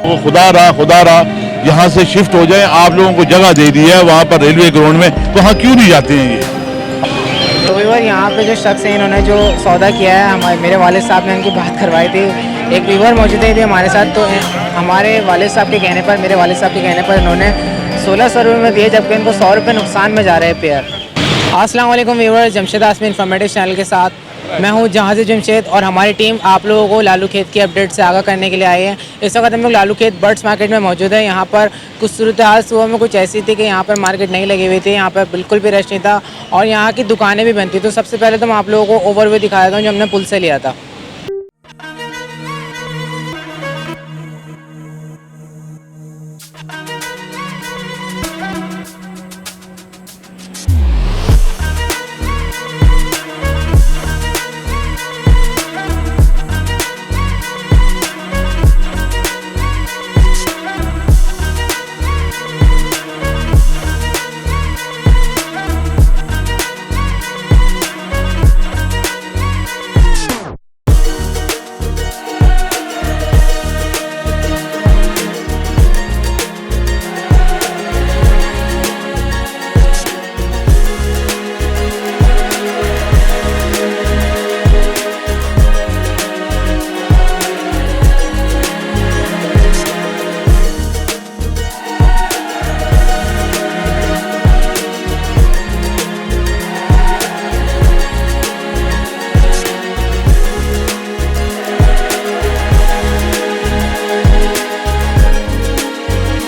वो खुदा रहा यहाँ से शिफ्ट हो जाए, आप लोगों को जगह दे दी है वहाँ पर रेलवे ग्राउंड में, वहाँ क्यों नहीं जाते हैं ये? तो व्यूअर यहाँ पे जो शख्स है इन्होंने जो सौदा किया है, हमारे मेरे वालिद साहब ने इनकी बात करवाई थी। एक व्यूअर मौजूद है हमारे साथ, तो हमारे वालिद साहब के कहने पर, मेरे वालिद साहब के कहने पर इन्होंने 1600 रुपये में दिए, जबकि इनको 100 रुपये नुकसान में जा रहे हैं पेयर। अस्सलाम वालेकुम व्यूअर, जमशेद आसमी इन्फॉर्मेटिव चैनल के साथ मैं हूं जहाज़ जमशेद और हमारी टीम आप लोगों को लालू खेत की अपडेट से आगाह करने के लिए आई है। इस वक्त हम लोग लालू खेत बर्ड्स मार्केट में मौजूद है। यहाँ पर कुछ सूरत हाल सुबह में कुछ ऐसी थी कि यहाँ पर मार्केट नहीं लगी हुई थी, यहाँ पर बिल्कुल भी रश नहीं था और यहाँ की दुकानें भी बंद थी। तो सबसे पहले तो मैं आप लोगों को ओवरव्यू दिखा देता हूँ जो हमने पुल से लिया था।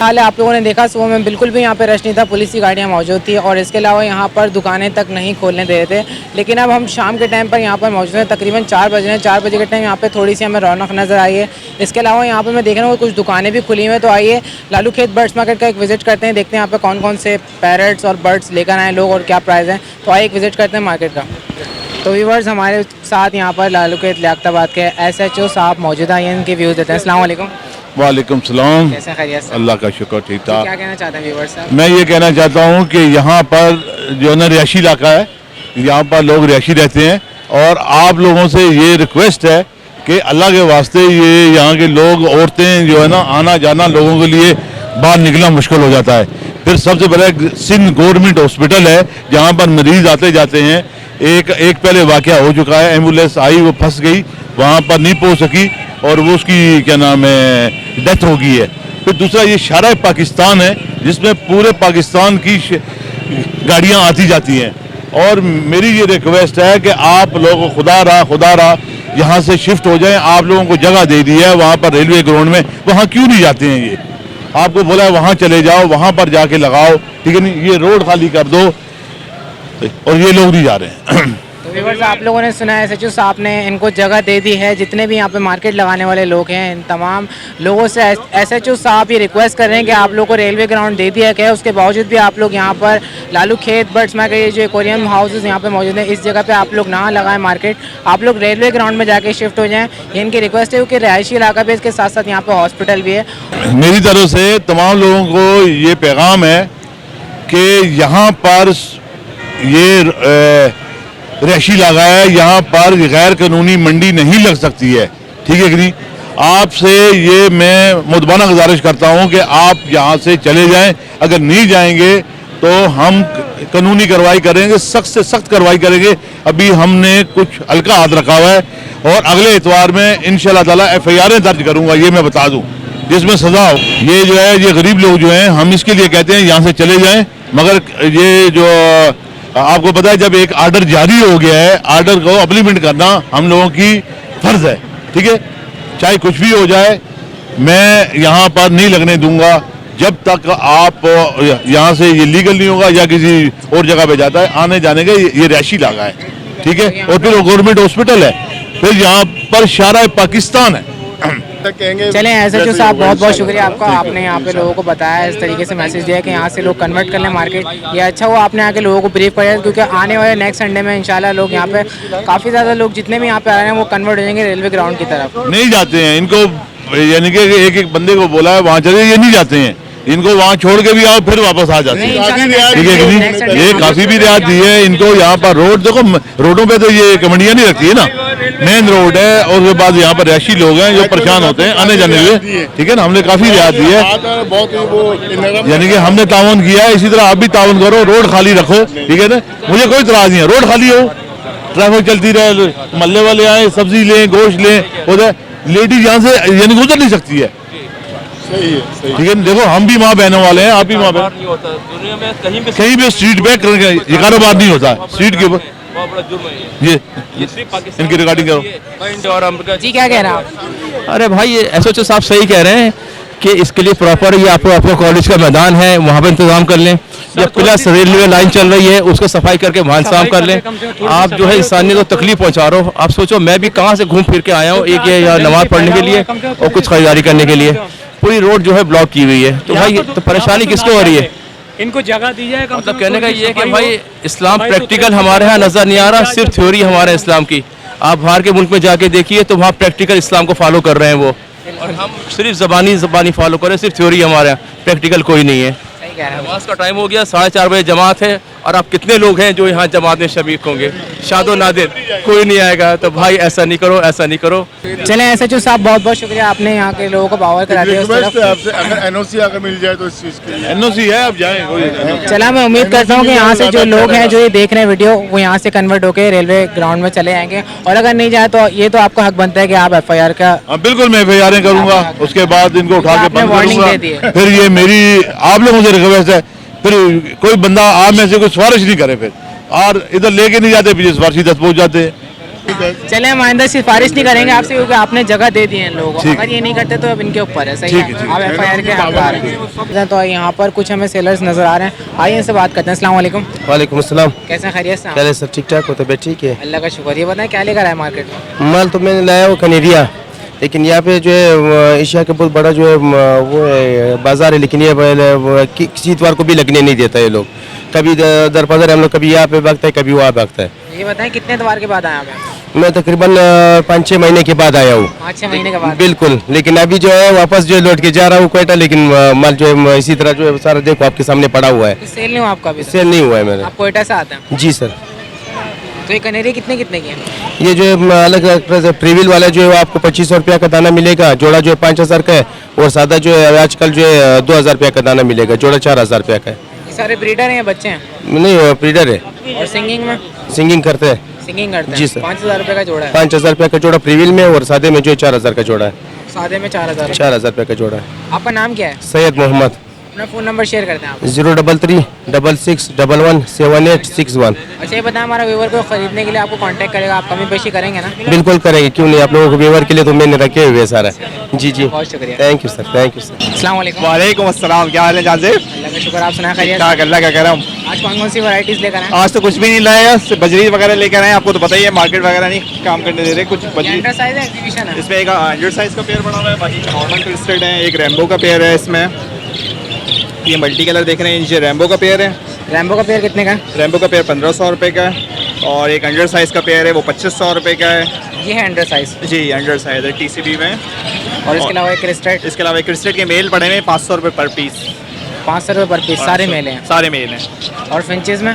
हाल आप लोगों ने देखा सुबह में बिल्कुल भी यहाँ पे रश नहीं था, पुलिस की गाड़ियाँ मौजूद थी और इसके अलावा यहाँ पर दुकानें तक नहीं खोलने दे रहे थे। लेकिन अब हम शाम के टाइम पर यहाँ पर मौजूद हैं, तकरीबन 4 बजे हैं। 4 बजे के टाइम यहाँ पे थोड़ी सी हमें रौनक नज़र आई है। इसके अलावा यहाँ पर मैं देख रहा हूँ कुछ दुकानें भी खुली हुई हैं। तो आइए लालू खेत बर्ड्स मार्केट का एक विज़िट करते हैं, देखते हैं यहाँ पर कौन कौन से पैरट्स और बर्ड्स लेकर आए लोग और क्या प्राइस हैं। तो आइए एक विज़िट करते हैं मार्केट का। तो व्यूअर्स हमारे साथ यहाँ पर लालू खेत लियाकताबाद के SHO साहब मौजूद हैं, इनके व्यूज़ देते हैं। अस्सलाम वालेकुम। वालेकुम सलाम। कैसे खैरियत से? अल्लाह का शुक्र, ठीक ठाक। क्या कहना चाहते हैं व्यूअर्स साहब? मैं ये कहना चाहता हूँ कि यहाँ पर जो ना रिहायशी इलाका है, यहाँ पर लोग रिहायशी रहते हैं और आप लोगों से ये रिक्वेस्ट है कि अल्लाह के वास्ते ये यहाँ के लोग, औरतें जो है ना, आना जाना लोगों के लिए बाहर निकलना मुश्किल हो जाता है। फिर सबसे पहले सिंध गवर्नमेंट हॉस्पिटल है जहाँ पर मरीज आते जाते हैं। एक पहले वाक़या हो चुका है, एम्बुलेंस आई, वो फंस गई, वहाँ पर नहीं पहुँच सकी और वो उसकी क्या नाम है डेथ हो गई है। फिर दूसरा ये शारा पाकिस्तान है जिसमें पूरे पाकिस्तान की गाड़ियाँ आती जाती हैं और मेरी ये रिक्वेस्ट है कि आप लोग खुदा रहा यहाँ से शिफ्ट हो जाएं, आप लोगों को जगह दे दी है वहाँ पर रेलवे ग्राउंड में, वहाँ क्यों नहीं जाते हैं? ये आपको बोला है वहाँ चले जाओ, वहाँ पर जाके लगाओ, ठीक है नहीं, ये रोड खाली कर दो और ये लोग नहीं जा रहे हैं। तो व्यूअर्स आप लोगों ने सुना है SHO साहब ने इनको जगह दे दी है। जितने भी यहाँ पे मार्केट लगाने वाले लोग हैं, इन तमाम लोगों से SHO साहब ये रिक्वेस्ट कर रहे हैं कि आप लोग को रेलवे ग्राउंड दे दिया गया है, उसके बावजूद भी आप लोग यहाँ पर लालू खेत बर्ड्स मार्केट, ये जो कोरियन हाउसेज यहाँ पे मौजूद हैं, इस जगह पे आप लोग ना लगाएं मार्केट, आप लोग रेलवे ग्राउंड में जाके शिफ्ट हो जाएँ। ये इनकी रिक्वेस्ट है क्योंकि रिहायशी इलाका भी, इसके साथ साथ यहाँ पर हॉस्पिटल भी है। मेरी तरफ से तमाम लोगों को ये पैगाम है कि यहाँ पर ये रिहायशी लगा है, यहाँ पर गैर कानूनी मंडी नहीं लग सकती है, ठीक है कि नहीं? आपसे ये मैं मुद्दबाना गुजारिश करता हूँ कि आप यहाँ से चले जाएं। अगर नहीं जाएंगे तो हम कानूनी कार्रवाई करेंगे, सख्त से सख्त कार्रवाई करेंगे। अभी हमने कुछ हल्का हाथ रखा हुआ है और अगले इतवार में इंशाल्लाह ताला FIR दर्ज करूँगा, ये मैं बता दूँ, जिसमें सजा हो। ये जो है, ये गरीब लोग जो हैं, हम इसके लिए कहते हैं यहाँ से चले जाएँ। मगर ये जो आपको पता है, जब एक आर्डर जारी हो गया है, आर्डर को इम्प्लीमेंट करना हम लोगों की फर्ज है, ठीक है? चाहे कुछ भी हो जाए, मैं यहाँ पर नहीं लगने दूंगा जब तक आप यहाँ से ये लीगल नहीं होगा या किसी और जगह पे जाता है। आने जाने का ये रिहायशी इलाका है, ठीक है? और फिर गवर्नमेंट हॉस्पिटल है, फिर यहाँ पर शारा पाकिस्तान है। चलें SHO साहब, बहुत बहुत शुक्रिया आपका, आपने यहाँ पे लोगों को बताया, इस तरीके से मैसेज दिया कि यहाँ से लोग कन्वर्ट कर लें मार्केट। ये अच्छा हुआ आपने आके लोगों को ब्रीफ किया, क्योंकि आने वाले नेक्स्ट संडे में इंशाल्लाह लोग यहाँ पे काफ़ी ज़्यादा लोग जितने भी यहाँ पे आ रहे हैं वो कन्वर्ट हो जाएंगे रेलवे ग्राउंड की तरफ। नहीं जाते हैं, इनको यानी कि एक बंदे को बोला है वहाँ चले, ये नहीं जाते हैं। इनको वहाँ छोड़ के भी आओ फिर वापस आ जाते नहीं, हैं। इंशाल्लाह ठीक है कि next नहीं? Sunday ये काफी भी रियायत दी है इनको। यहाँ पर रोड देखो, रोडों पे तो ये कमेटियाँ नहीं रखती है ना, मेन रोड है, और उसके बाद यहाँ पर रैशी लोग हैं जो परेशान होते हैं आने जाने के। ठीक है ना, हमने काफी रियायत दी है, बहुत ही वो यानी कि हमने ताउन किया है। इसी तरह आप भी ताउन करो, रोड खाली रखो। ठीक है ना, मुझे कोई इतराज नहीं है, रोड खाली हो, ट्रैफिक चलती रहे, मल्ले वाले आए, सब्जी लें, गोश्त लें, उधर लेडीज यहाँ से यानी गुजर नहीं सकती है। सही है, सही ठीक है, देखो हम भी माँ बहनों वाले हैं, आप भी माँ बहन। नहीं होता दुनिया में कहीं भी स्ट्रीट पे ये कारोबार नहीं होता स्ट्रीट के ऊपर। बहुत बड़ा जुर्म है ये सिर्फ पाकिस्तान इनकी रिकॉर्डिंग करो। और अमेरिका जी क्या कह रहे हैं आप? अरे भाई ये एसओएच साहब सही कह रहे हैं कि इसके लिए प्रॉपर ये आपको कॉलेज का मैदान है, वहाँ पे इंतजाम कर लें, या प्लस रेलवे लाइन चल रही है उसको सफाई करके वहाँ इंतजाम कर लें। आप जो है इंसानियत को तकलीफ पहुँचा रहे हो। आप सोचो मैं भी कहाँ से घूम फिर के आया हूँ, एक ये यहाँ नमाज पढ़ने के लिए और कुछ खरीदारी करने के लिए, पूरी रोड जो है ब्लॉक की हुई है। तो भाई तो परेशानी किसको हो रही है? इनको जगह दी जाए। मतलब कहने का ये है कि भाई इस्लाम प्रैक्टिकल हमारे यहाँ नजर नहीं आ रहा, सिर्फ थ्योरी हमारे इस्लाम की। आप बाहर के मुल्क में जाके देखिए तो वहाँ प्रैक्टिकल इस्लाम को फॉलो कर रहे हैं वो, और हम सिर्फ जबानी फॉलो कर रहे हैं, सिर्फ थ्योरी हमारे यहाँ, प्रैक्टिकल कोई नहीं है। सही कह रहे हैं। नमाज का टाइम हो गया, 4:30 बजे जमात है, और आप कितने लोग हैं जो यहाँ जमात में शरीक होंगे? शादो नादिर, कोई नहीं आएगा। तो भाई ऐसा नहीं करो, ऐसा नहीं करो। चलें एसएचओ साहब, बहुत बहुत शुक्रिया, आपने यहाँ के लोगों को पावर करा दिया उस रिक्वेस्ट है तरफ। आपसे, अगर एनओसी अगर मिल जाए तो इस चीज के लिए। एनओसी है, अब जाएं कोई। चला, मैं उम्मीद करता हूँ कि यहाँ से जो लोग हैं जो ये देख रहे हैं वीडियो, वो यहाँ से कन्वर्ट होकर रेलवे ग्राउंड में चले जाएंगे, और अगर नहीं जाए तो ये तो आपका हक बनता है कि आप एफआईआर का। हाँ बिल्कुल, मैं FIR करूंगा, उसके बाद इनको उठा के आपने बंद वार्निंग करूंगा। दे दी है। फिर ये मेरी आप लोगों से रिक्वेस्ट है, फिर कोई बंदा आप में से कोई सिफारिश नहीं करे फिर, और इधर लेके नहीं जाते, पीछे सिफारिशी 10 पहुंच जाते हैं। चले, हम आइंदा सिफारिश नहीं करेंगे आपसे, क्योंकि आपने जगह दे दी है इन लोगों को। ठीक अगर ये नहीं करते तो अब इनके ऊपर है। सही ठीक है, है, ठीक आप एफआईआर के हकदार हैं। तो यहाँ पर कुछ हमें सेलर्स नजर आ रहे हैं, आइए इनसे बात करते हैं। अस्सलाम वालेकुम, वालेकुम अस्सलाम। कैसे हैं? खैरियत से हैं? चले सर ठीक ठाक हो? तबीयत ठीक है? अल्लाह का शुक्र। ये बताएं क्या लेकर आए मार्केट में? माल तो मैंने लाया वो कनेरिया, लेकिन यहाँ पे जो है एशिया का बहुत बड़ा जो है वो है बाजार है, लेकिन ये किसी इतवार को भी लगने नहीं देता ये लोग। कभी दरपदर हम लोग, कभी यहाँ पे भागता है, कभी वहाँ भागता है। ये बताएं कितने एतवार के बाद आए आप? मैं तकरीबन 5-6 महीने के बाद आया हूँ। 5-6 महीने के बाद। बिल्कुल, लेकिन अभी जो है वापस जो है लौट के जा रहा हूँ क्वेटा, लेकिन माल जो है इसी तरह जो है सारा देखो आपके सामने पड़ा हुआ है। सेल नहीं हुआ आपका अभी? सेल नहीं हुआ है मेरा। आप कोयटा से आते हैं? जी सर। तो ये कनेरी कितने कितने की है? ये जो है अलग अलग प्रीविल वाला जो है वो आपको 2500 रुपया का दाना मिलेगा, जोड़ा जो है 5000 का है, और सादा जो है आजकल जो है 2000 रुपया का दाना मिलेगा, जोड़ा 4000 रुपया का है। ये सारे ब्रीडर हैं या बच्चे हैं? नहीं ब्रीडर है, और सिंगिंग में? सिंगिंग करते हैं। सिंगिंग करते हैं? जी सर। 5000 रुपये का जोड़ा है? 5000 रुपया का जोड़ा प्रीविल में, और सादे में जो है 4000 का जोड़ा है। सादे में 4000। 4000 रुपया का जोड़ा है। आपका नाम क्या है? सैयद मोहम्मद। अपना फ़ोन नंबर शेयर करते हैं आप। 033-6611-7861। अच्छा ये बताएं, हमारा व्यूवर को खरीदने के लिए आपको कांटेक्ट करेगा, आप कमी पेशी करेंगे ना? बिल्कुल करेंगे, क्यों नहीं। आप लोगों को व्यूवर के लिए तो मैंने रखे हुए सारा। जी जी, बहुत शुक्रिया। Thank you sir, thank you sir. अस्सलाम वालेकुम। वालेकुम अस्सलाम, क्या हाल है जाजिब? अल्लाह का शुक्र, आप सुना खैरियत? क्या अल्लाह का करम। आज कौन कौन सी वैरायटीज़ लेकर आए? आज तो कुछ भी नहीं लाया, सिर्फ बजरी वगैरह लेकर आए। आपको तो पता ही है मार्केट वगैरह नहीं काम करने दे रहे, कुछ बजरी। अंडर साइज है, एग्जीबिशन है? इसमें एक 100 साइज का पेयर बना हुआ है, बाकी नॉर्मल क्रिस्टल है। एक रैम्बो का पेयर है इसमें, ये मल्टी कलर देख रहे हैं, ये रैम्बो का पेयर है। रैम्बो का पेयर कितने का है? रैम्बो का पेयर 1500 रुपये का है, और एक 100 साइज का पेयर है वो 2500 रुपये का है। ये है अंडर साइज, जी 100 साइज है TCB में। और इसके अलावा एक क्रिस्टल इसके अलावा क्रिस्टल के मेल पड़े हुए 500 रुपये पर पीस। 500 रुपये पर पीस, सारे मेले हैं? सारे मेल हैं। और फिंचेस में?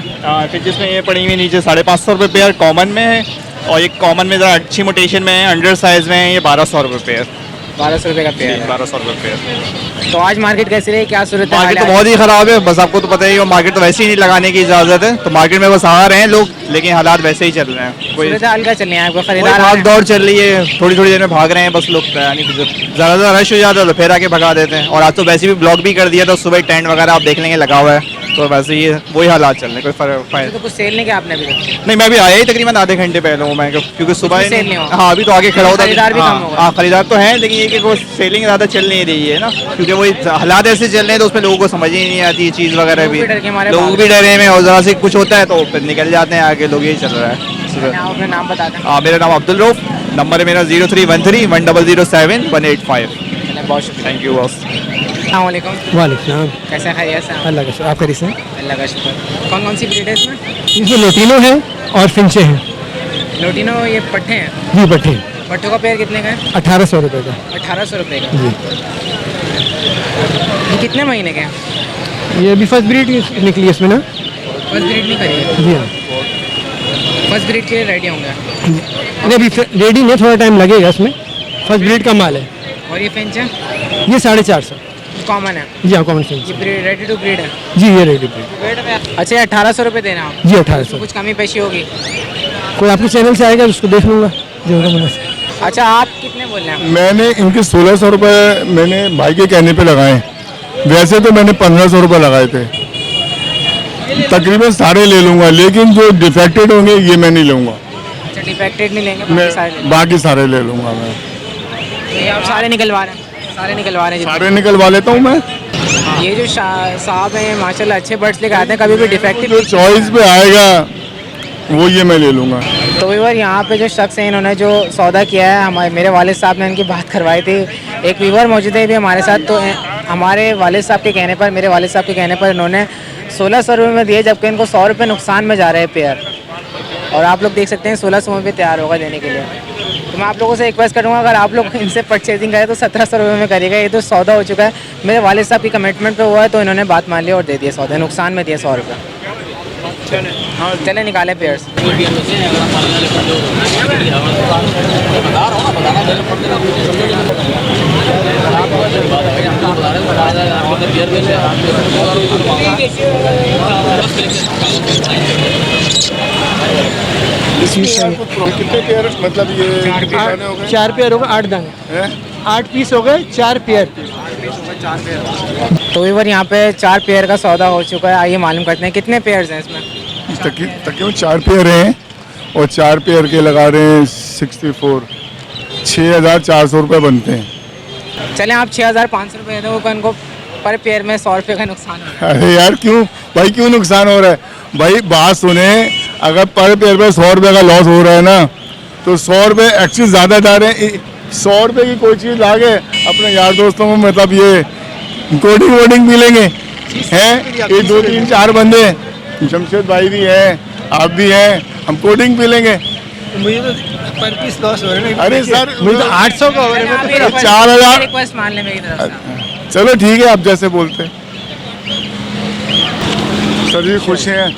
फिर में ये पड़ी हुई नीचे 550 रुपये पेयर कॉमन में है, और एक कॉमन में ज़रा अच्छी मोटेशन में है, 100 साइज में है, ये 1200 रुपये पेयर। 1200 रुपये का पेयर है। 1200 रुपये पेयर। तो आज मार्केट कैसी रही, क्या सूरत है? मार्केट तो बहुत ही ख़राब है, बस आपको तो पता ही है, मार्केट तो वैसे ही नहीं लगाने की इजाज़त है, तो मार्केट में बस आ रहे हैं लोग, लेकिन हालात वैसे ही चल रहे हैं। कोई सूरत हाल क्या चल रही है? आपको खरीदार भाग दौड़ चल रही है, थोड़ी थोड़ी देर में भाग रहे हैं बस लोग, यानी ज़्यादा रश हो जाता है तो फिर आके भगा देते हैं। और आज तो वैसे भी ब्लॉक भी कर दिया, तो सुबह टेंट वगैरह आप देख लेंगे लगा हुआ है, तो वैसे ही वही हालात चल रहे हैं, कोई फ़र्क तो कुछ सेल नहीं किया आपने अभी तक? नहीं। मैं भी आया ही तकरीबन आधे घंटे पहले हूँ मैं, क्योंकि सुबह कुछ सेल नहीं हुआ? हाँ अभी तो आगे खड़ा होता है। खरीदार भी कम हो गए? हाँ खरीदार तो है, लेकिन ये कि वो सेलिंग ज़्यादा चल नहीं रही है ना, क्योंकि वही हालात ऐसे चल रहे हैं, तो उसमें लोगों को समझ ही नहीं आती चीज़ वगैरह भी। लोग भी डर के मारे लोग भाग भी डरे में, और ज़रा से कुछ होता है तो फिर निकल जाते हैं आगे लोग, यही चल रहा है। आप अपना नाम बता दें। हाँ मेरा नाम अब्दुल रऊफ, नंबर है मेरा 0313-1007-185। बहुत शुक्रिया। Thank you boss. अस्सलाम वालेकुम। वालेकुम कैसे हैं? खैरियत से हैं? अल्लाह का शुक्र, आप कैसे हैं? अल्लाह का शुक्र। कौन कौन सी ब्रीड है इसमें? इसमें लोटिनो है और फिंचे हैं। लोटिनो ये पट्टे हैं? जी पट्टे, पट्टों का पेयर कितने का है? 1800 रुपये का। 1800 रुपये का। जी। ये कितने महीने के हैं? ये अभी फर्स्ट ब्रीड निकली है इसमें ना। फर्स्ट ब्रीड नहीं करी है? जी हाँ। फर्स्ट ब्रीड के लिए रेडी होंगे। अरे अभी रेडी नहीं, थोड़ा टाइम लगेगा इसमें। फर्स्ट ब्रीड का माल है। और ये फिंच है? ये 450। कॉमन है? जी हाँ, कॉमन सेंस। ये रेडी टू ब्रीड है? जी ये रेडी ब्रीड। अच्छा, 1800 रुपये देना आप? जी 1800। कुछ कमी पेशी होगी? कोई आपके चैनल से आएगा उसको देख लूँगा जो होगा मुनासिब। अच्छा, आप कितने बोल रहे हैं? मैंने इनके 1600 रुपये मैंने भाई के कहने पे लगाए। वैसे तो मैंने 1500 रुपये लगाए थे। तकरीबन सारे ले लूँगा, लेकिन जो डिफेक्टेड होंगे ये मैं नहीं लूँगा। अच्छा, डिफेक्टेड नहीं लेंगे, मैं बाकी सारे लेंगे। बाकी सारे ले लूँगा मैं। तो ये आप सारे निकलवा रहे हैं? सारे निकलवा रहे हैं सारे निकलवा लेता हूँ मैं। जितने? ये जो साहब हैं माशाल्लाह अच्छे बर्ड्स लेकर आते हैं, कभी भी डिफेक्टिव जो चॉइस पे आएगा वो ये मैं ले लूँगा। तो वीवर यहाँ पे जो शख्स हैं इन्होंने जो सौदा किया है, हमारे मेरे वालिद साहब ने इनकी बात करवाई थी। एक वीवर मौजूद है भी हमारे साथ। तो हमारे वालिद साहब के कहने पर, मेरे वालिद साहब के कहने पर इन्होंने 1600 रुपये में दिए, जबकि इनको 100 रुपये नुकसान में जा रहे हैं पेयर। और आप लोग देख सकते हैं 1600 में तैयार होगा देने के लिए। तो मैं आप लोगों से रिक्वेस्ट करूँगा, अगर आप लोग इनसे परचेजिंग करें तो 1700 रुपये में करिएगा। ये तो सौदा हो चुका है, मेरे वालिद साहब की कमिटमेंट पे हुआ है, तो इन्होंने बात मान ली और दे दिया सौदा, नुकसान में दिया 100 रुपये। चले निकाले पेयर्स। कितने पेयर मतलब ये दाने हो गए? 4 पेयर होगा, 8 दाने, हैं? 8 पीस हो गए, 4 पेयर। तो वीवर यहाँ पे 4 पेयर का सौदा हो चुका है। आइए मालूम करते हैं कितने पेयर्स हैं इसमें। तकरीबन 4 पेयर हैं और 4 पेयर के लगा रहे हैं 64। 6400 रुपये बनते हैं। चलें आप 6500 रुपये दे दो इनको, पर पेयर में 100 रुपये का नुकसान हो। अरे यार क्यों भाई, क्यों नुकसान हो रहा है भाई? बात सुने, अगर पर पेयर पे 100 रुपये का लॉस हो रहा है ना, तो 100 रुपये एक्चुअली ज़्यादा जा रहे हैं। 100 रुपये की कोई चीज़ लाके अपने यार दोस्तों में मतलब ये कोडिंग वोडिंग मिलेंगे हैं। ये 2 3 4 बंदे, जमशेद भाई भी हैं, आप भी हैं, हम कोडिंग पी लेंगे। मुझे तो पर पीस लॉस हो रहा है। अरे सर मुझे तो 800 का हो रहा है। 4000। रिक्वेस्ट मान ले मेरी तरफ से। चलो ठीक है, आप जैसे बोलते हैं। सर जी खुश हैं?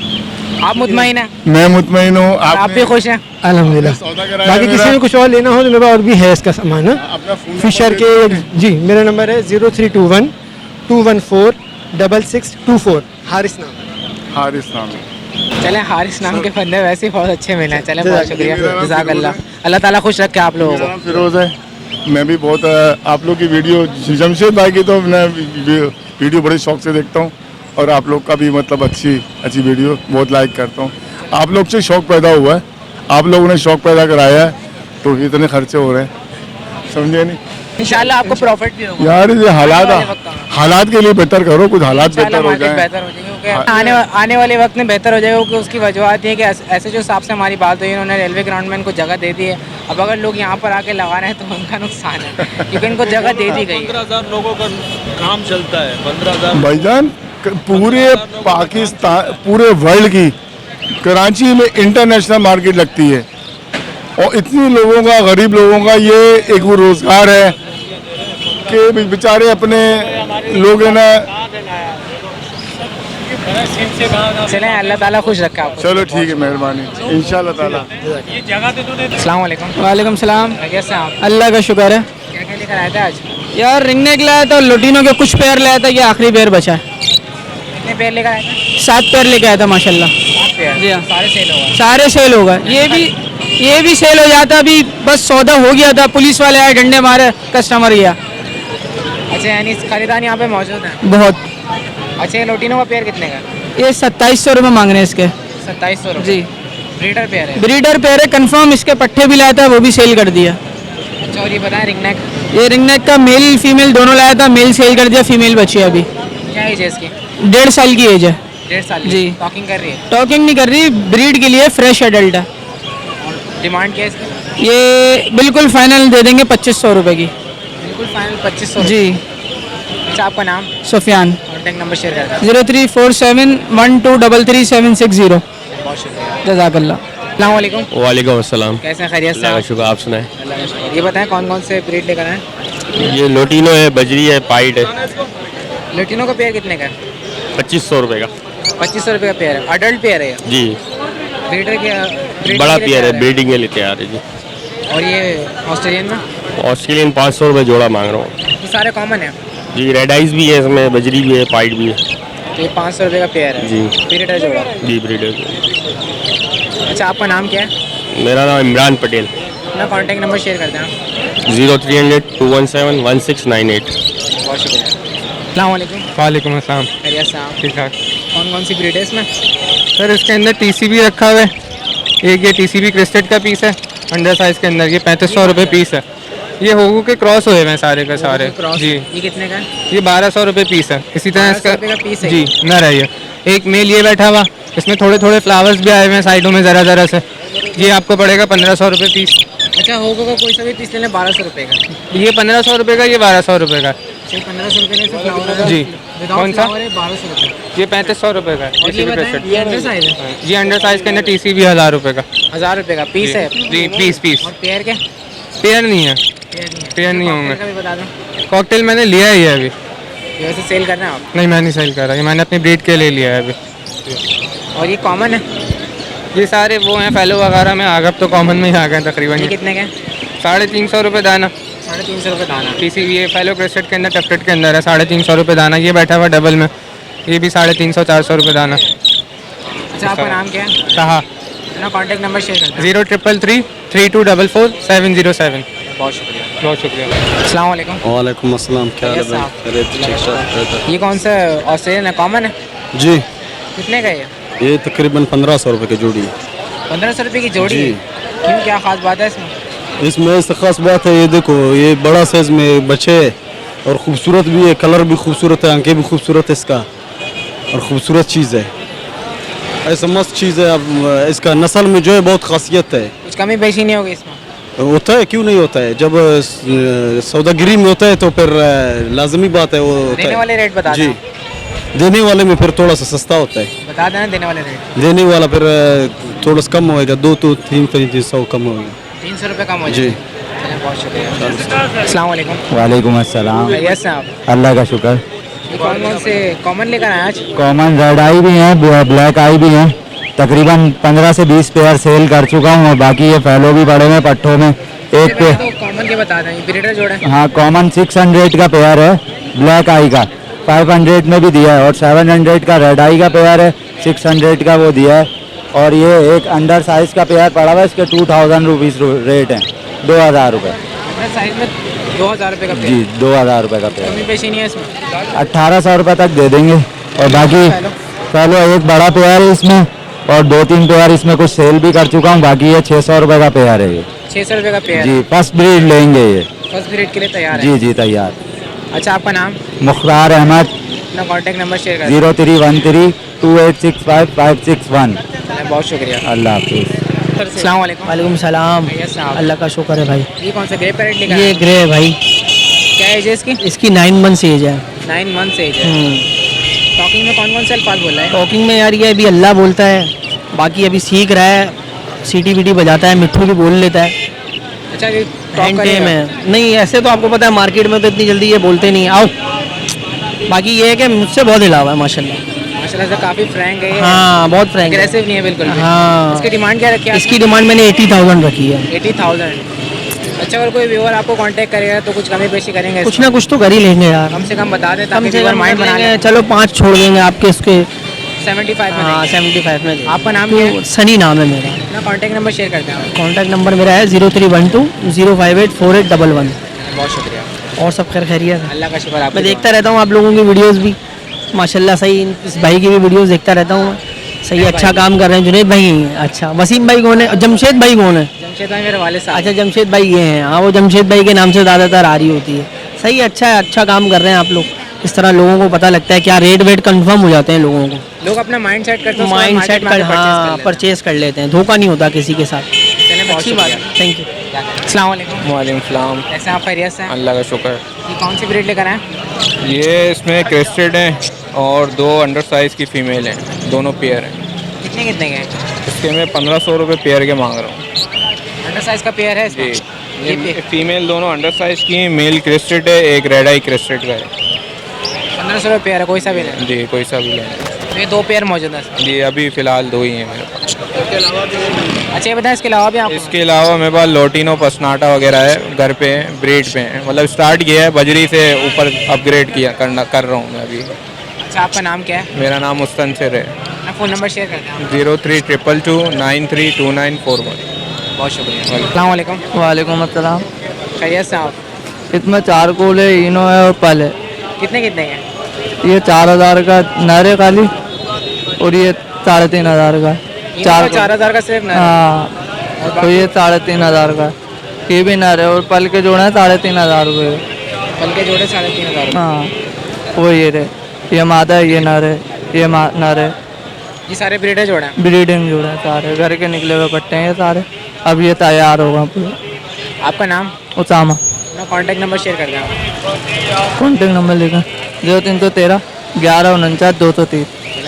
आप मुतमईन हैं? मैं मुतमईन हूँ। आप भी खुश हैं? अल्हम्दुलिल्लाह। सौदा कराया बाकी किसी मेरा। ने कुछ और लेना हो तो मेरे पास और भी है इसका सामान है। अपना फोन फिशर के जी मेरा नंबर है 0321 214 6624। हारिस नाम। हारिस नाम। चलें, हारिस नाम के बंदे वैसे ही बहुत अच्छे मिले हैं। चलें, बहुत मेरा शुक्रिया, नाम जज़ाकल्लाह। फिरोज है। अल्लाह ताला खुश रखे आप लोगों मेरा को। नाम फिरोज है। मैं भी बहुत आप लोग की वीडियो, जमशेद भाई की तो मैं वीडियो बड़े शौक से देखता हूँ, और आप लोग का भी मतलब अच्छी वीडियो बहुत लाइक करता हूँ। आप लोग से शौक पैदा हुआ है, आप लोगों ने शौक पैदा कराया है, तो इतने खर्चे हो रहे हैं, समझे नहीं? इंशाल्लाह आपको प्रॉफिट भी होगा। यार ये हालात के लिए बेहतर करो, कुछ हालात इंशाल्लाह बेहतर हो मार्केट जाए। बेहतर हो जाएगी, क्योंकि आने वाले वक्त में बेहतर हो जाएगा। क्योंकि उसकी वजूहत ये है कि ऐसे जो साहब से हमारी बात हुई, उन्होंने रेलवे ग्राउंड में इनको जगह दे दी है। अब अगर लोग यहाँ पर आके लगा रहे हैं तो उनका नुकसान है, क्योंकि इनको जगह दे दी गई है। 15,000 लोगों का काम चलता है। 15,000 भाईजान पूरे पाकिस्तान, पूरे वर्ल्ड की कराची में इंटरनेशनल मार्केट लगती है, और इतने लोगों का, गरीब लोगों का ये एक वो रोज़गार है कि बेचारे अपने लोग है ना। चलें, अल्लाह ताला खुश रखे आपको। चलो ठीक है, मेहरबानी, इंशाल्लाह ताला। अस्सलाम वालेकुम। वालेकुम सलाम। कैसे हैं आप? अल्लाह का शुक्र है। क्या क्या लेकर आए थे आज? यार रिंग नेक लाया था, लोटिनो के कुछ पेयर लाया था, ये आखिरी पेयर बचा है। कितने पेयर लेकर आए थे? 7 पेयर लेके आया था माशाल्लाह। 7 पेयर? जी हाँ। सारे सेल हो गए? सारे सेल होगा। ये भी सेल हो जाता, अभी बस सौदा हो गया था, पुलिस वाले आए, डंडे मारे, कस्टमर गया। अच्छा, यानी खरीदार यहाँ पे मौजूद है? बहुत। अच्छा, ये लोटिनो का पेयर कितने का? ये 2700 रुपये मांग रहे हैं इसके। 2700 रुपये? जी। ब्रीडर पेयर है? ब्रीडर पेयर है कंफर्म। इसके पट्टे भी लाया था, वो भी सेल कर दिया। अच्छा, और ये बताएं रिंग नेक ये रिंग नेक का मेल फीमेल दोनों लाया था, मेल सेल कर दिया, फीमेल बची है अभी। क्या एज है इसकी? 1.5 साल की एज है। 1.5 साल की? जी। टॉकिंग कर रही है? टॉकिंग नहीं कर रही, ब्रीड के लिए फ्रेश एडल्ट है। डिमांड क्या है इसकी? ये बिल्कुल फाइनल दे देंगे 2500 रुपये की। बिल्कुल फाइनल 2500? जी। अच्छा, आपका नाम सुफियान। कॉन्टैक्ट नंबर शेयर कर दें। 0347123370। बहुत शुक्रिया, जज़ाकल्लाह। अस्सलाम वालेकुम। वालेकुम अस्सलाम। कैसे हैं, खैरियत से? अल्लाह का शुक्र, आप सुनाएं। अल्लाह का शुक्र। ये बताएं कौन कौन से ब्रीड लेकर आए? ये लोटिनो है, बजरी है, पाइट है। लेटिनो का पेयर कितने का है? 2500 रुपये का 2500 रुपये का पेयर है। अडल्ट पेयर है ये? जी। ब्रीडर के बड़ा पेयर है, ब्रीडिंग के लिए तैयार है जी। और ये ऑस्ट्रेलियन में? ऑस्ट्रेलियन 500 रुपये जोड़ा मांग रहा हूँ ये सारे कॉमन है? जी। रेड आइज भी है इसमें, बजरी भी है, पाइट भी है। तो ये 500 रुपये का पेयर है जी। ब्रीडर जोड़ा? जी ब्रीडर। अच्छा, आपका नाम क्या है? मेरा नाम इमरान पटेल। अपना कॉन्टैक्ट नंबर शेयर कर देना। 0300 217 1698। बहुत शुक्रिया। अस्सलाम वालेकुम। वालेकुम अस्सलाम। खैरियत से आप? ठीक ठाक कौन कौन सी ब्रीड है इसमें? सर, इसके अंदर टीसीबी रखा हुआ है। एक ये टीसीबी क्रिस्टेड का पीस है अंडर साइज के अंदर, ये 3500 रुपये पीस है। ये होगू के क्रॉस हुए हैं सारे के सारे क्रॉस जी। ये कितने का है? ये 1200 रुपये पीस है। इसी तरह 1200 इसका रुपये का पीस है जी नर है ये। एक मेल ये बैठा हुआ, इसमें थोड़े थोड़े फ्लावर्स भी आए हुए हैं साइडों में ज़रा ज़रा से। ये आपको पड़ेगा 1500 रुपये पीस। अच्छा, होगा का कोई सा भी पीस लेना 1200 रुपये का? ये 1500 रुपये का, ये 1200 रुपये का। 1500 रुपये का फ्लावर है? जी। कौन सा? 1200 रुपये। ये 3500 रुपये का है। और ये बताएं, ये अंडर साइज है? ये अंडर साइज के अंदर टीसीबी 1000 रुपये का। 1000 रुपये का पीस है? जी, पीस। और पेयर के? पेयर नहीं है, पेयर नहीं है। पेयर नहीं होंगे। कॉकटेल का भी बता दो। कॉकटेल मैंने लिया है ये अभी। ये वैसे सेल करना है आप? नहीं, मैं नहीं सेल कर रहा, ये मैंने अपनी ब्रीड के लिए लिया है अभी। और ये कॉमन है? ये सारे वो हैं फैलो वगैरह में, आगे तो कॉमन में ही आ गए तकरीबन। ये कितने का है? 350 रुपये दाना। 350 रुपये दाना? टीसीबी ये फैलो क्रिस्टेड के अंदर, टफ्टेड के अंदर है। 350 रुपये दाना। ये बैठा हुआ डबल में, ये भी 350 400 रुपये दाना। अच्छा, आपका नाम क्या है? कहा अपना कॉन्टैक्ट नंबर शेयर कर दें। 0333 3244 707। बहुत शुक्रिया। बहुत शुक्रिया। अस्सलाम वालेकुम। वालेकुम अस्सलाम। क्या हाल है Yes, भाई? साहब। खैरियत? ठीक ठाक। ये कौन सा ऑस्ट्रेलियन है? कॉमन है? जी, कितने का है ये तकरीबन 1500 रुपये की जोड़ी है। 1500 रुपये की जोड़ी जी। है? क्यों, क्या खास बात है इसमें? इसमें ऐसा खास बात है, ये देखो, ये बड़ा साइज में बच्चे है और खूबसूरत भी है, कलर भी खूबसूरत है, आंखें भी खूबसूरत है इसका, और खूबसूरत चीज़ है। ऐसा मस्त चीज़ है। अब इसका नस्ल में जो है बहुत खासियत है। कुछ कमी पेशी नहीं होगी इसमें? होता है, क्यों नहीं होता है? जब सौदागिरी में होता है तो फिर लाजमी बात है वो होता देने है। वाले रेट बता जी, दें। देने वाले में फिर थोड़ा सा सस्ता होता है। बता देना देने वाले रेट। देने वाला फिर थोड़ा सा कम होएगा, 2 तो 300 कम होएगा। 300 रुपये कम हो जी। जाए। चलें, बहुत शुक्रिया। अस्सलाम वालेकुम। वालेकुम अस्सलाम। खैरियत से आप? अल्लाह का शुक्र। ये कौन कौन से कॉमन लेकर आए आज? कॉमन रेड आई भी हैं, ब्लैक आई भी हैं। तकरीबन 15 से 20 पेयर सेल कर चुका हूँ और बाकी ये फैलो भी पड़े हैं पट्ठों में। एक पे तो कॉमन के बता दें, ब्रीडर जोड़ा है? हाँ, कॉमन 600 का पेयर है ब्लैक आई का, 500 में भी दिया है, और 700 का रेड आई का पेयर है, 600 का वो दिया है। और ये एक अंडर साइज का पेयर पड़ा हुआ है, इसके 2000 रुपीज़ रेट है, 2000 रुपये। अपने साइज में 2000 रुपये का जी, पेयर? 2000 रुपये का पेयर। कमी पेशी नहीं है इसमें? 1800 रुपये तक दे देंगे। और बाकी चलो एक बड़ा पेयर है इसमें, और 2-3 पेयर इसमें कुछ सेल भी कर चुका हूँ। बाकी ये 600 रुपये का पेयर है ये। 600 रुपये का पेयर? जी, फर्स्ट ब्रीड लेंगे ये। फर्स्ट ब्रीड के लिए तैयार है? जी जी, तैयार। अच्छा, आपका नाम? मुख्तार अहमद। अपना कॉन्टैक्ट नंबर शेयर कर 0313 2865 561। दें। बहुत शुक्रिया। अल्लाह हाफिज़। अस्सलाम वालेकुम। वालेकुम सलाम। खैरियत से आप? अल्लाह का शुक्र है भाई। ये कौन सा ग्रे पैरेट लेकर ये आए? ग्रे है भाई, क्या एज है इसकी? इसकी 9 मंथ्स एज है। 9 मंथ्स एज है। टॉकिंग में कौन कौन से अल्फाज बोल रहा है? टॉकिंग में यार ये अभी अल्लाह बोलता है, बाकी अभी सीख रहा है, सीटी वीटी बजाता है, मिट्ठू भी बोल लेता है। अच्छा, ये हैंड टेम है। नहीं, ऐसे तो आपको पता है मार्केट में तो इतनी जल्दी ये बोलते नहीं। आओ, बाकी ये है कि मुझसे बहुत हिलावा है माशाल्लाह। माशाल्लाह से काफ़ी फ्रैंक है ये। हाँ, बहुत फ्रैंक है। एग्रेसिव नहीं है बिल्कुल भी। हाँ। इसकी डिमांड क्या रखी है? इसकी डिमांड मैंने 80,000 रखी है। 80,000। अच्छा, अगर कोई व्यूअर आपको कांटेक्ट करेगा तो कुछ कमी पेशी करेंगे? कुछ ना कुछ तो कर ही लेंगे यार, कम से कम बता दें कम ताकि से व्यूअर कम माइंड बना लें। चलो 5 छोड़ देंगे आपके इसके। 75 में हाँ, देंगे। 75 में। आपका नाम क्या है? तो सनी नाम है मेरा। अपना कॉन्टैक्ट नंबर शेयर करते हैं। कॉन्टैक्ट नंबर मेरा है 0312 058 4811। बहुत शुक्रिया। और सब खैर खैरियत है? अल्लाह का शुक्र। आप मैं देखता रहता हूँ आप लोगों की वीडियोस भी, माशाल्लाह सही। इस भाई की भी वीडियोस देखता रहता हूँ मैं। सही, अच्छा काम कर रहे हैं। जुनेद भाई हैं? अच्छा। वसीम भाई कौन है? जमशेद भाई कौन है? जमशेद भाई मेरे वाले साहब। अच्छा, जमशेद भाई ये हैं। हाँ, वो जमशेद भाई के नाम से ज़्यादातर आ रही होती है। सही, अच्छा है, अच्छा काम कर रहे हैं आप लोग। इस तरह लोगों को पता लगता है, क्या रेट वेट कंफर्म हो जाते हैं लोगों को। लोग अपना माइंड सेट करते हैं, माइंड सेट कर, हाँ, परचेज कर लेते हैं। धोखा नहीं होता किसी के साथ। चलें, बहुत अच्छी बात शुक्रिया। है। Thank you. अस्सलाम वालेकुम। वालेकुम सलाम। कैसे आप? खैरियत से हैं? अल्लाह का शुक्र। ये कौन सी ब्रीड लेकर आए? ये इसमें क्रेस्टेड है और 2 अंडर साइज की फीमेल हैं, दोनों पेयर हैं। कितने कितने के हैं? इसके मैं 1500 रुपये पेयर के मांग रहा हूँ। अंडर साइज का पेयर है इसमें? जी। ये फीमेल दोनों अंडर साइज की हैं, मेल क्रेस्टेड है, एक रेड आई क्रेस्टेड का है 1500 रुपये पेयर है, कोई सा भी नहीं। जी। कोई सा भी लें तो ये 2 पेयर मौजूद है। जी, अभी फ़िलहाल 2 ही हैं मेरे पास। अच्छा ये बताएं इसके अलावा भी आप इसके अलावा मेरे पास लोटिनो पसनाटा वगैरह है, घर पे हैं, ब्रीड पे हैं, मतलब स्टार्ट किया है बजरी से ऊपर अपग्रेड कर रहा हूँ मैं अभी। अच्छा आपका नाम क्या है? मेरा नाम मुस्तनसिर है। अपना फ़ोन नंबर शेयर कर दें आप। 032229329141। बहुत शुक्रिया। अस्सलाम वालेकुम। वालेकुम अस्सलाम। खैरियत से आप? इसमें 4 कोल है, इनो है और पल है। कितने कितने के? ये 4000 का नर है खाली और ये 3500 का। 4000 का सिर्फ नर है। हाँ, तो ये 3500 का, ये भी नर है और पल के जोड़े हैं 3500 रुपये। पल के जोड़े 3500। हाँ, वो ये रे, ये मादा है, ये नर है, ये नर है। ये सारे ब्रीडर जोड़े हैं? ब्रीडिंग जोड़े हैं सारे, घर के निकले हुए पट्टे हैं ये सारे। अब ये तैयार होगा पूरा। आपका नाम? उसामा। अपना कॉन्टैक्ट नंबर शेयर कर दें आप। कॉन्टैक्ट नंबर लिखा 0313 1149 230।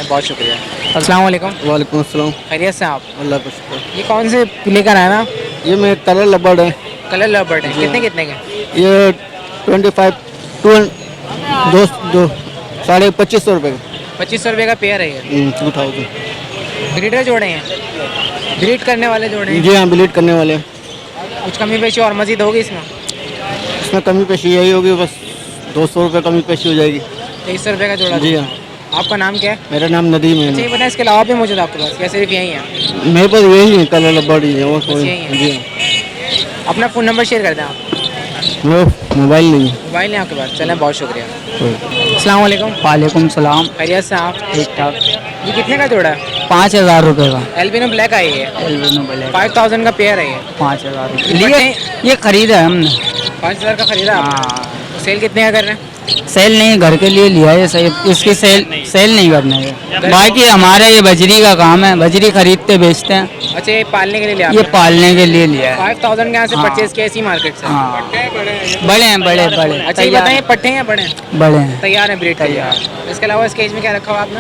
बहुत शुक्रिया। अस्सलाम वालेकुम। वालेकुम अस्सलाम। खैरियत से आप? अल्लाह का शुक्र। ये कौन से लेकर आए ना? ये मेरे कलर लबड़ है। कलर लवर्ड है। कितने कितने के? ये 25 दो 2500 रुपये का। 2500 रुपये का पेयर है ये। 2000। ब्रीडर जोड़े हैं? ब्रीड करने वाले जोड़े हैं? जी हाँ, ब्लीड करने वाले हैं। कुछ कमी पेशी और मजीद होगी इसमें? इसमें कमी पेशी यही होगी, बस 200 रुपये कमी पेशी हो जाएगी। 2300 रुपये का जोड़ा? जी हाँ। आपका नाम क्या है? मेरा नाम नदीम अच्छा है। ये बताएं इसके अलावा भी मौजूद है आपके पास या सिर्फ यही है? मेरे पास यही है, कलर लबड़ ही है, और कोई यही है। जी हाँ। अपना फ़ोन नंबर शेयर कर दें आप। वो मोबाइल नहीं है। मोबाइल नहीं आपके पास? चलें, बहुत शुक्रिया। अस्सलाम वालेकुम। वालेकुम सलाम। खैरियत से आप? ठीक ठाक। ये कितने का जोड़ा है? 5000 रुपये का। एल्बिनो ब्लैक आई है। एल्बिनो ब्लैक 5000 का पेयर है ये। 5000 लिए, ये खरीदा है हमने। 5000 का खरीदा आपने? हाँ, सेल कितने का कर रहे हैं? सेल नहीं, घर के लिए लिया है सही, इसकी सेल नहीं करना है। बाकी हमारा ये बजरी का काम है, बजरी खरीदते बेचते हैं। अच्छा ये पालने के लिए लिया ये आपने? पालने के लिए लिया है। 5000 के यहाँ से हाँ। परचेज किया इसी मार्केट से? हाँ, बड़े हैं, बड़े बड़े। अच्छा ये बताएं पट्टे हैं या बड़े हैं? बड़े हैं तैयार है ब्रीड तैयार। इसके अलावा इस केज में क्या रखा हुआ आपने?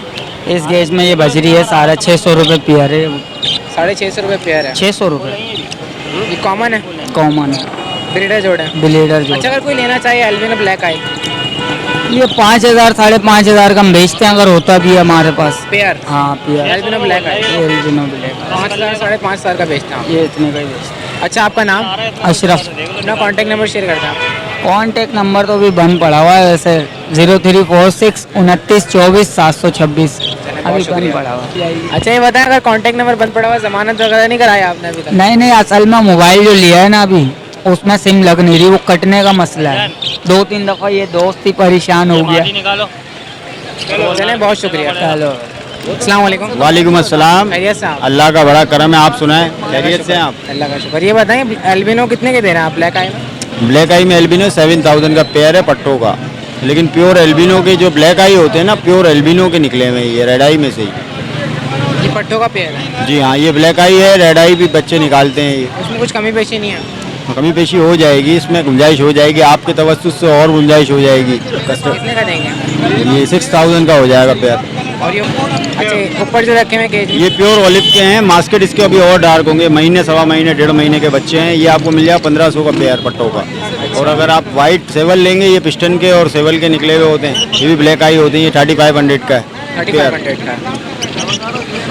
इस गेज में ये बजरी है, सारा 600 रुपये पेयर है। 650 रुपये पेयर है। 600 रुपये ये कॉमन है? कॉमन है, ब्रीडर जोड़ है? ब्लीडर जो। अच्छा अगर कोई लेना चाहे एल्बिनो ब्लैक आई ये 5000 5500 का हम बेचते हैं, अगर होता भी है हमारे पास। पेयर? हाँ, पेयर एल्बिनो ब्लैक आई एल्बिनो ब्लैक 5000 5,500 का बेचता हूँ। ये इतने का ही बेचते हैं। अच्छा आपका नाम? अशरफ। अपना कॉन्टैक्ट नंबर शेयर करते हैं आप। कॉन्टैक्ट नंबर तो भी बंद पड़ा हुआ है वैसे, 0346 29 24 726 अभी बंद पड़ा हुआ है। अच्छा ये बताएं अगर कॉन्टैक्ट नंबर बंद पड़ा हुआ, जमानत वगैरह नहीं कराया आपने अभी तक? नहीं नहीं, असल में मोबाइल जो लिया है ना अभी, उसमें सिम लग नहीं रही, वो कटने का मसला है। 2-3 दफ़ा ये दोस्त ही परेशान हो गया। चलें, बहुत शुक्रिया। चलो, अस्सलाम वालेकुम। वालेकुम अस्सलाम। खैरियत से आप? अल्लाह का बड़ा करम है, आप सुनाएं, खैरियत से हैं आप? अल्लाह का शुक्र। ये बताएं एल्बिनो कितने के दे रहे हैं आप ब्लैक आई में? ब्लैक आई में एल्बिनो 7000 का पेयर है पट्टों का, लेकिन प्योर एल्बिनो के जो ब्लैक आई होते हैं ना, प्योर एल्बिनो के निकले हुए हैं, ये रेड आई में से ही। ये पट्टों का पेयर है? जी हाँ, ये ब्लैक आई है, रेड आई भी बच्चे निकालते हैं ये। उसमें कुछ कमी पेशी नहीं है? कमी पेशी हो जाएगी, इसमें गुंजाइश हो जाएगी, आपके तवज्जुह से और गुंजाइश हो जाएगी। कितने का देंगे? ये 6000 का हो जाएगा पेयर। और ये अच्छा ऊपर जो रखे हुए केज में? ये प्योर ओलिव के हैं, मास्केट इसके अभी और डार्क होंगे, महीने सवा महीने 1.5 महीने के बच्चे हैं। ये आपको मिल जाएगा 1500 का पेयर पट्टों का। और अगर आप वाइट सेवल लेंगे, ये पिस्टन के और सेवल के निकले हुए होते हैं, ये भी ब्लैक आई होती है, ये 3500 का है। 3500 का?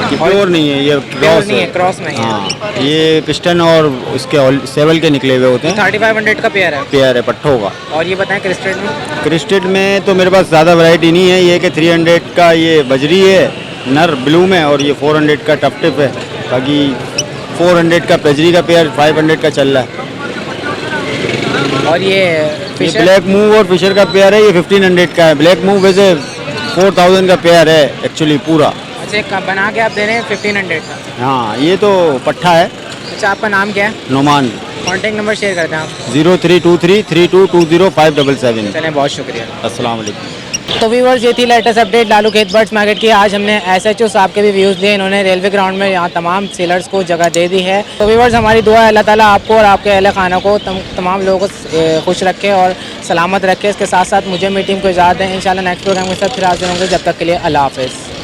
ये प्योर नहीं है, ये क्रॉस नहीं है, क्रॉस में है। हाँ, ये पिस्टन और इसके सेवल के निकले हुए होते हैं। 3500 का पेयर है? पेयर है पट्टों का। और ये बताएं क्रिस्टेड में? क्रिस्टेड में तो मेरे पास ज़्यादा वैरायटी नहीं है, ये कि 300 का ये बजरी है नर ब्लू में, और ये 400 का टप टिप है। बाकी 400 का पेजरी का पेयर 500 का चल रहा है। और ये फिशर? ब्लैक मूव और फिशर का पेयर है, ये 1500 का है। ब्लैक मूव वैसे 4000 का पेयर है एक्चुअली पूरा। अच्छा बना के आप दे रहे हैं 1500 का? हाँ, ये तो पट्ठा है। अच्छा आपका नाम क्या है? नोमान। कॉन्टैक्ट नंबर शेयर करते हैं आप। 0323 3220 577। चलें, बहुत शुक्रिया। अस्सलाम वालेकुम। तो व्यूअर्स ये थी लेटेस्ट अपडेट लालू खेत बर्ड्स मार्केट की। आज हमने SHO साहब के भी व्यूज़ लिए, इन्होंने रेलवे ग्राउंड में यहाँ तमाम सेलर्स को जगह दे दी है। तो व्यूअर्स हमारी दुआ है अल्लाह ताला आपको और आपके अहल खाना को तमाम लोगों को खुश रखे और सलामत रखे। इसके साथ साथ मुझे मेरी टीम को इजाज़त दें। इंशाल्लाह नेक्स्ट प्रोग्राम के साथ फिर हाजिर होंगे। जब तक के लिए अल्लाह हाफ़िज़।